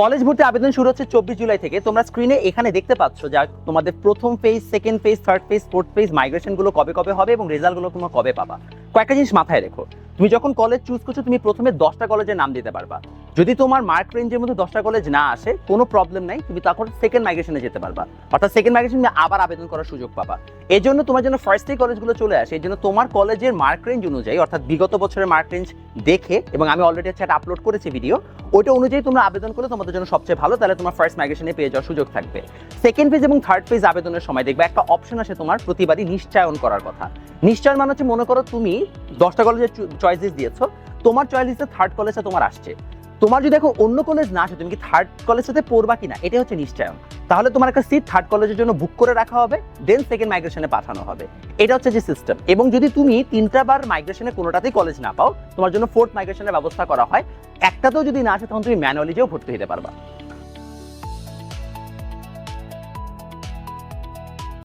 College ভর্তি আবেদন শুরু হচ্ছে 24 জুলাই থেকে। তোমরা স্ক্রিনে এখানে দেখতে পাচ্ছ যে তোমাদের প্রথম phase, second phase, third phase, fourth phase migration গুলো কবে কবে হবে এবং রেজাল্ট গুলো তোমরা কবে পাবা। কয়েকটা জিনিস মাথায় রেখো, তুমি যখন কলেজ চুজ করছো তুমি প্রথমে 10টা কলেজের নাম দিতে পারবা। যদি তোমার মার্ক রেঞ্জের মধ্যে 10টা কলেজ না আসে কোনো প্রবলেম নাই, তুমি তখন সেকেন্ড মাইগ্রেশনে যেতে পারবা, অর্থাৎ সেকেন্ড মাইগ্রেশনে আবার আবেদন করার সুযোগ পাবা। এই জন্য তোমার জন্য ফার্স্টেই কলেজগুলো চলে আসে, এই জন্য তোমার কলেজের মার্ক রেঞ্জ অনুযায়ী, অর্থাৎ বিগত বছরের মার্ক রেঞ্জ দেখে, এবং আমি অলরেডি একটা আপলোড করেছি ভিডিও, ওইটা অনুযায়ী তোমরা আবেদন করলে তোমাদের জন্য সবচেয়ে ভালো, তাহলে তোমার ফার্স্ট মাইগ্রেশনে পেয়ে যাওয়ার সুযোগ থাকবে। সেকেন্ড ফেজ এবং থার্ড ফেজ আবেদনের সময় দেখবে একটা অপশন আসে তোমার প্রতিবারই নিশ্চয়ন করার কথা। নিশ্চয়ন মানে হচ্ছে, মনে করো তুমি 10টা কলেজের চয়েসেস দিয়েছো, তোমার চয়েস লিস্টে থার্ড কলেজটা তোমার আসছে, তোমার যদি এখন অন্য কলেজ না আসে তুমি কি থার্ড কলেজটাতে পড়বা কিনা, এটা হচ্ছে নিশ্চয়ন। তাহলে তোমার একটা সিট থার্ড কলেজের জন্য বুক করে রাখা হবে, দেন সেকেন্ড মাইগ্রেশনে পাঠানো হবে। এটা হচ্ছে যে সিস্টেম। এবং যদি তুমি 3টা বার মাইগ্রেশনে কোনোটাতেই কলেজ না পাও, তোমার জন্য ফোর্থ মাইগ্রেশনের ব্যবস্থা করা হয়। একটাতেও যদি না আসে তখন তুমি ম্যানুয়ালি যেও ভর্তি হতে পারবা।